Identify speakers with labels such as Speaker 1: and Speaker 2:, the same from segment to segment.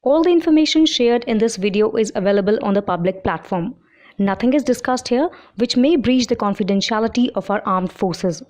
Speaker 1: All the information shared in this video is available on the public platform. Nothing is discussed here which may breach the confidentiality of our armed forces.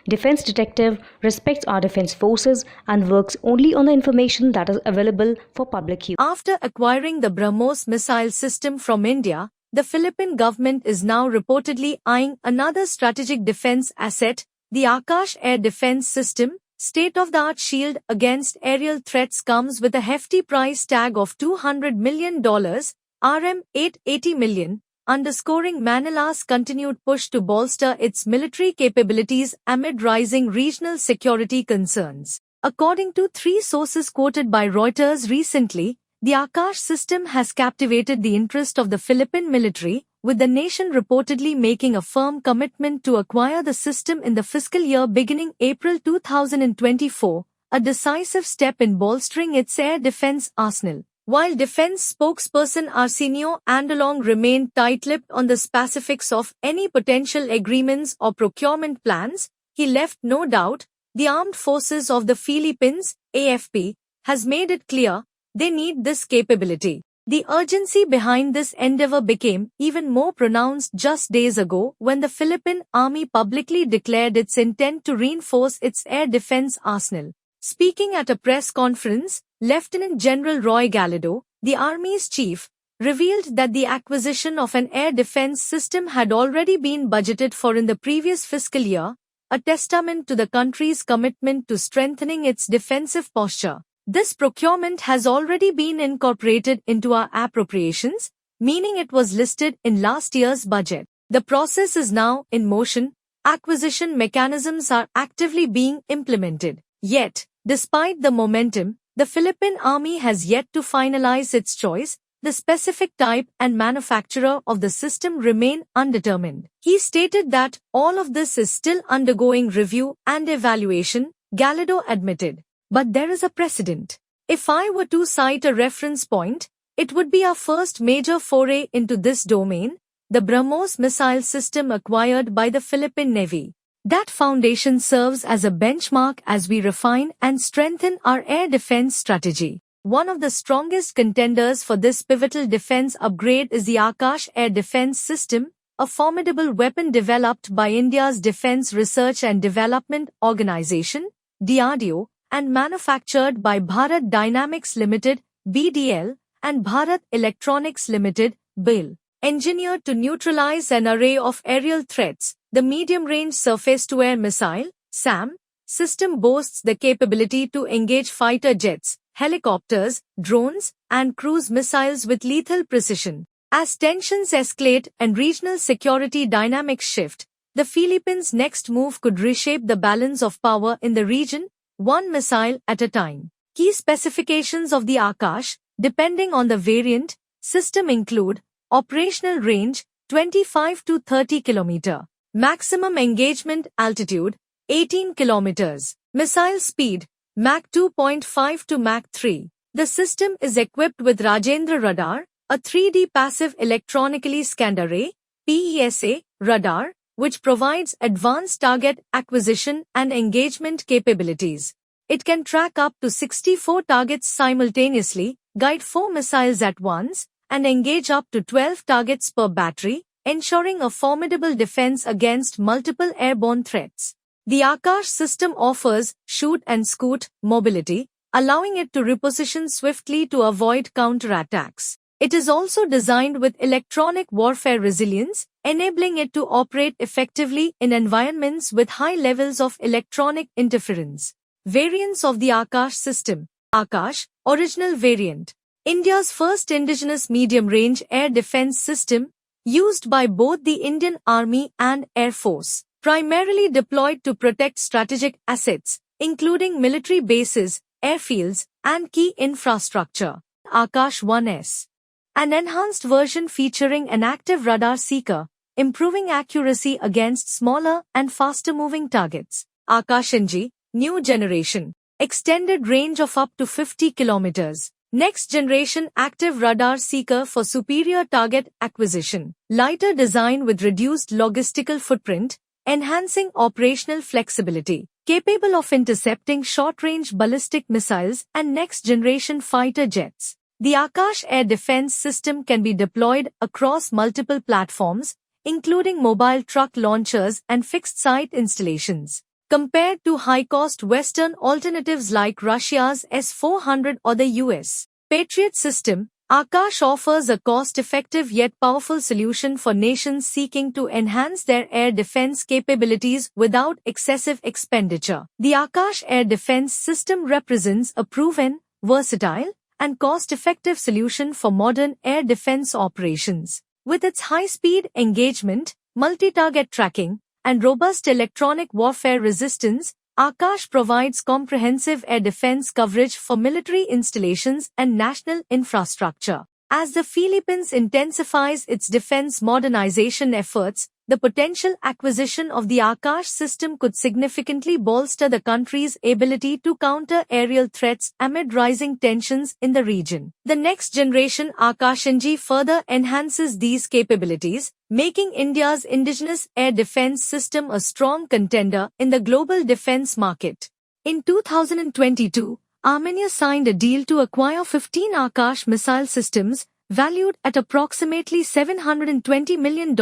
Speaker 1: Defense Detective respects our defense forces and works only on the information that is available for public use.
Speaker 2: After acquiring the BrahMos missile system from India, the Philippine government is now reportedly eyeing another strategic defense asset, the Akash Air Defense System. State-of-the-art shield against aerial threats comes with a hefty price tag of $200 million, RM 880 million, underscoring Manila's continued push to bolster its military capabilities amid rising regional security concerns. According to three sources quoted by Reuters recently, the Akash system has captivated the interest of the Philippine military, with the nation reportedly making a firm commitment to acquire the system in the fiscal year beginning April 2024, a decisive step in bolstering its air defense arsenal. While defense spokesperson Arsenio Andalong remained tight-lipped on the specifics of any potential agreements or procurement plans, he left no doubt the Armed Forces of the Philippines, AFP, has made it clear they need this capability. The urgency behind this endeavor became even more pronounced just days ago when the Philippine Army publicly declared its intent to reinforce its air defense arsenal. Speaking at a press conference, Lieutenant General Roy Galido, the Army's chief, revealed that the acquisition of an air defense system had already been budgeted for in the previous fiscal year, a testament to the country's commitment to strengthening its defensive posture. This procurement has already been incorporated into our appropriations, meaning it was listed in last year's budget. The process is now in motion. Acquisition mechanisms are actively being implemented. Yet, despite the momentum, the Philippine Army has yet to finalize its choice. The specific type and manufacturer of the system remain undetermined. He stated that all of this is still undergoing review and evaluation, Galido admitted. But there is a precedent. If I were to cite a reference point, it would be our first major foray into this domain, the BrahMos missile system acquired by the Philippine Navy. That foundation serves as a benchmark as we refine and strengthen our air defense strategy. One of the strongest contenders for this pivotal defense upgrade is the Akash Air Defense System, a formidable weapon developed by India's Defense Research and Development Organization, DRDO, and manufactured by Bharat Dynamics Limited, BDL, and Bharat Electronics Limited, BEL. Engineered to neutralize an array of aerial threats, the medium-range surface-to-air missile, SAM, system boasts the capability to engage fighter jets, helicopters, drones, and cruise missiles with lethal precision. As tensions escalate and regional security dynamics shift, the Philippines' next move could reshape the balance of power in the region, one missile at a time. Key specifications of the Akash, depending on the variant, system include operational range 25 to 30 km, maximum engagement altitude 18 km, missile speed Mach 2.5 to Mach 3. The system is equipped with Rajendra radar, a 3D passive electronically scanned array (PESA) radar, which provides advanced target acquisition and engagement capabilities. It can track up to 64 targets simultaneously, guide 4 missiles at once, and engage up to 12 targets per battery, ensuring a formidable defense against multiple airborne threats. The Akash system offers shoot and scoot mobility, allowing it to reposition swiftly to avoid counterattacks. It is also designed with electronic warfare resilience, enabling it to operate effectively in environments with high levels of electronic interference. Variants of the Akash system. Akash, original variant. India's first indigenous medium-range air defense system, used by both the Indian Army and Air Force. Primarily deployed to protect strategic assets, including military bases, airfields, and key infrastructure. Akash 1S. An enhanced version featuring an active radar seeker, improving accuracy against smaller and faster-moving targets. Akash NG, new generation. Extended range of up to 50 kilometers. Next generation active radar seeker for superior target acquisition. Lighter design with reduced logistical footprint, enhancing operational flexibility. Capable of intercepting short-range ballistic missiles and next-generation fighter jets. The Akash Air Defense System can be deployed across multiple platforms, including mobile truck launchers and fixed-site installations. Compared to high-cost Western alternatives like Russia's S-400 or the US Patriot system, Akash offers a cost-effective yet powerful solution for nations seeking to enhance their air defense capabilities without excessive expenditure. The Akash Air Defense System represents a proven, versatile, and cost-effective solution for modern air defense operations. With its high-speed engagement, multi-target tracking, and robust electronic warfare resistance, Akash provides comprehensive air defense coverage for military installations and national infrastructure. As the Philippines intensifies its defense modernization efforts, the potential acquisition of the Akash system could significantly bolster the country's ability to counter aerial threats amid rising tensions in the region. The next generation Akash-NG further enhances these capabilities, making India's indigenous air defense system a strong contender in the global defense market. In 2022, Armenia signed a deal to acquire 15 Akash missile systems, valued at approximately $720 million.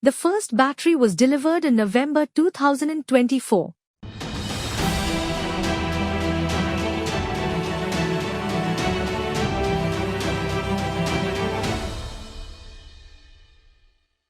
Speaker 2: The first battery was delivered in November 2024.